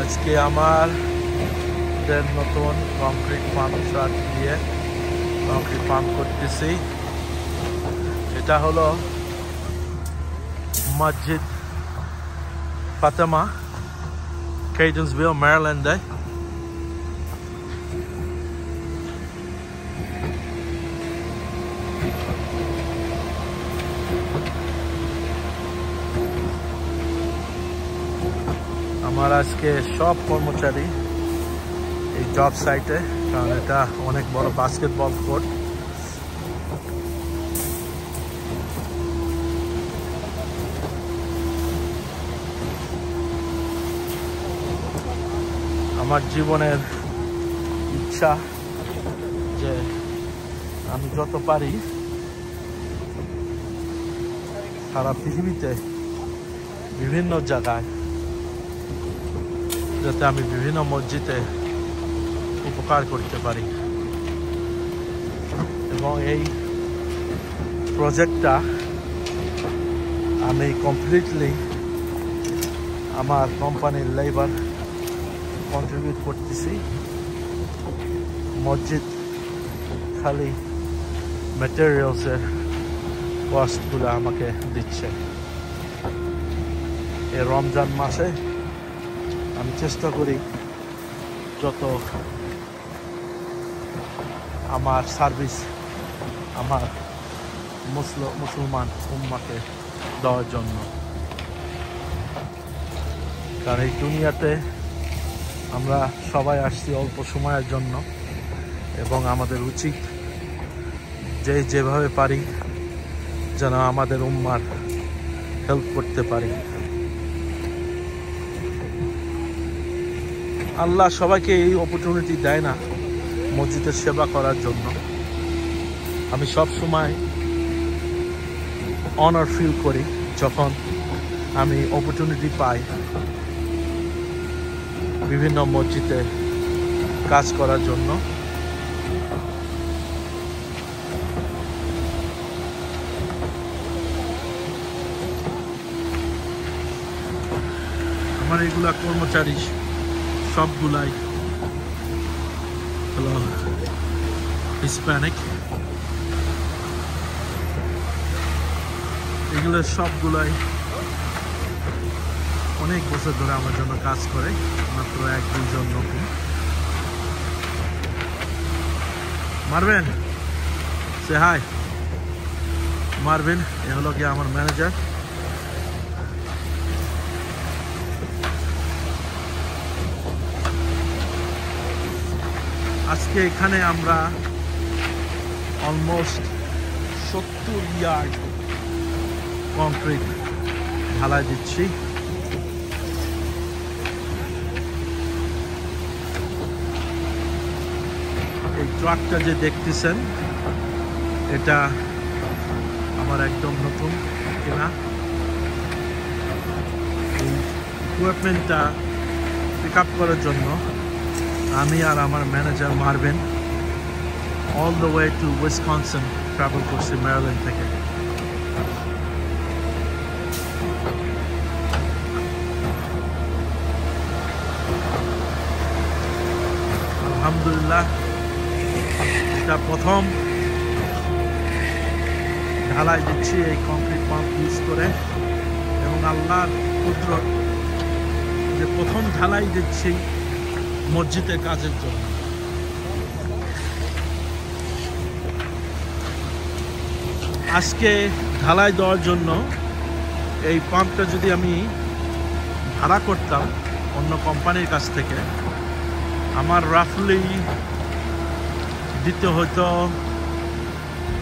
আজকে আমাদের নতুন কংক্রিট পাম্প ট্রাক দিয়ে কংক্রিট পাম্প করতেছি। এটা হলো মসজিদ ফাতেমা, কেইডেন্সভিল, ম্যারিল্যান্ডে। আমার আজকে সব কর্মচারী এই জব সাইটে, কারণ এটা অনেক বড় বাস্কেটবল কোর্ট। আমার জীবনের ইচ্ছা যে আমি যত পারি সারা পৃথিবীতে বিভিন্ন জায়গায় যাতে আমি বিভিন্ন মসজিদে উপকার করতে পারি, এবং এই প্রজেক্টটা আমি কমপ্লিটলি আমার কোম্পানির লেবার কন্ট্রিবিউট করতেছি। মসজিদ খালি ম্যাটেরিয়ালসের কস্টগুলো আমাকে দিচ্ছে। এই রমজান মাসে আমি চেষ্টা করি যত আমার সার্ভিস আমার মুসলমান উম্মাকে দেওয়ার জন্য, কারণ এই দুনিয়াতে আমরা সবাই আসছি অল্প সময়ের জন্য, এবং আমাদের উচিত যেভাবে পারি যেন আমাদের উম্মার হেল্প করতে পারি। আল্লাহ সবাইকে এই অপরচুনিটি দেয় না মসজিদের সেবা করার জন্য। আমি সব সময় অনার ফিল করি যখন আমি অপরচুনিটি পাই বিভিন্ন মসজিদে কাজ করার জন্য। আমার এগুলা কর্মচারী সবগুলাই হলো হিসপ্যানিক। এগুলো সবগুলাই অনেক বছর ধরে আমার জন্য কাজ করে, মাত্র 1-2 জন নতুন। মারবেন সে হাই, মারবেন এ হলো কি আমার ম্যানেজার। আজকে এখানে আমরা অলমোস্ট 70 ইয়ার্ড কংক্রিট ঢালাই দিচ্ছি। এই ট্রাকটা যে দেখতেছেন এটা আমার একদম নতুন কেনা। এই ইকুইপমেন্টটা পিক আপ করার জন্য আমি আর আমার ম্যানেজার মারবেন all the way to Wisconsin travel করছি ম্যারিল্যান্ড থেকে। আলহামদুলিল্লাহ, এটা প্রথম ঢালাই দিচ্ছি এই কংক্রিট পাম্প ইউজ করে, এবং আল্লাহর কুদরত যে প্রথম ঢালাই দিচ্ছি মসজিদের কাজের জন্য। আজকে ঢালাই দেওয়ার জন্য এই পাম্পটা যদি আমি ভাড়া করতাম অন্য কোম্পানির কাছ থেকে, আমার রাফলি দিতে হতো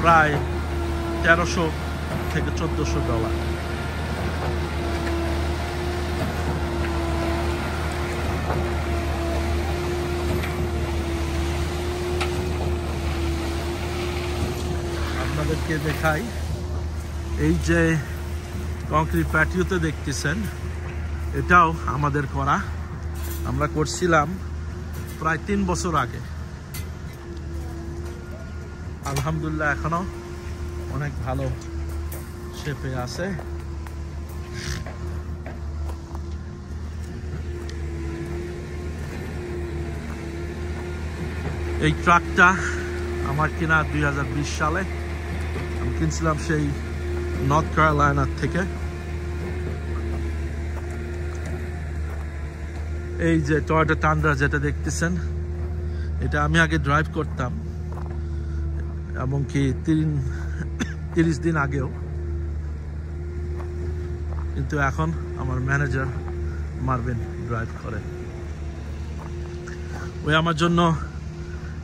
প্রায় $1300 থেকে $1400। আপনাদেরকে দেখাই, এই যে কংক্রিট প্যাটিওতে দেখতেছেন এটাও আমাদের করা। আমরা করছিলাম প্রায় 3 বছর আগে। আলহামদুলিল্লাহ এখনো অনেক ভালো শেপে আছে। এই ট্রাকটা আমার কিনা 2020 সালে। আমি কিনছিলাম সেই নর্থ ক্যারোলাইনা থেকে। এই যে টয়োটা টান্ড্রা যেটা দেখতেছেন, এটা আমি আগে ড্রাইভ করতাম, এমনকি 30 দিন আগেও, কিন্তু এখন আমার ম্যানেজার মারভিন ড্রাইভ করে। ওই আমার জন্য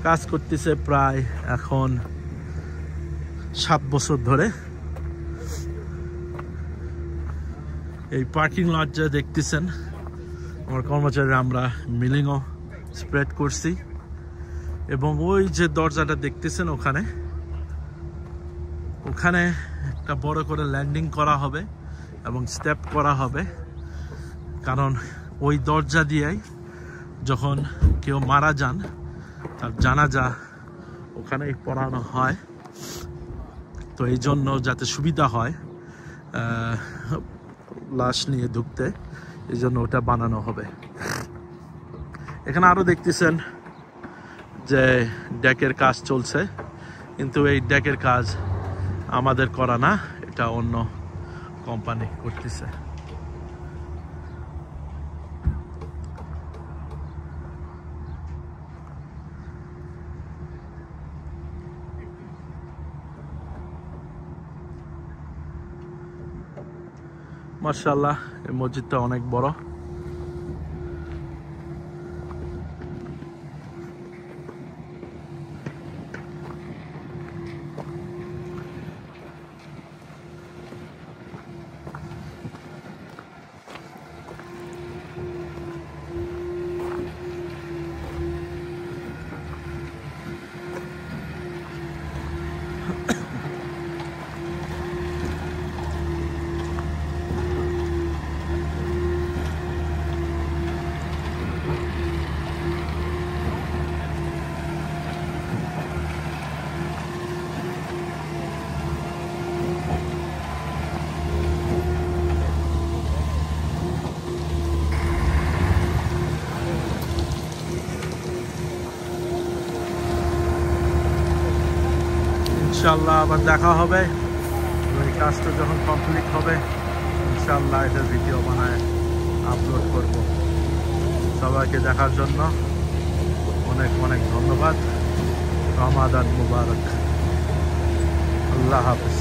কাজ করতেছে প্রায় এখন 7 বছর ধরে। এই পার্কিং লট যা দেখতেছেন, আমার কর্মচারী আমরা মিলিংও স্প্রেড করছি, এবং ওই যে দরজাটা দেখতেছেন ওখানে একটা বড় করে ল্যান্ডিং করা হবে এবং স্টেপ করা হবে, কারণ ওই দরজা দিয়েই যখন কেউ মারা যান তার জানাজা ওখানেই পড়ানো হয়। তো এই জন্য যাতে সুবিধা হয় লাশ নিয়ে ঢুকতে, এই জন্য ওটা বানানো হবে। এখানে আরো দেখতেছেন যে ডেকের কাজ চলছে, কিন্তু এই ডেকের কাজ আমাদের করা না, এটা অন্য কোম্পানি করতেছে। মাশাআল্লাহ, এই মসজিদটা অনেক বড়। ইনশাআল্লাহ আবার দেখা হবে। এই কাজটা যখন কমপ্লিট হবে ইনশাআল্লাহ এটা ভিডিও বানায় আপলোড করব। সবাইকে দেখার জন্য অনেক অনেক ধন্যবাদ। রমাদান মুবারক। আল্লাহ হাফেজ।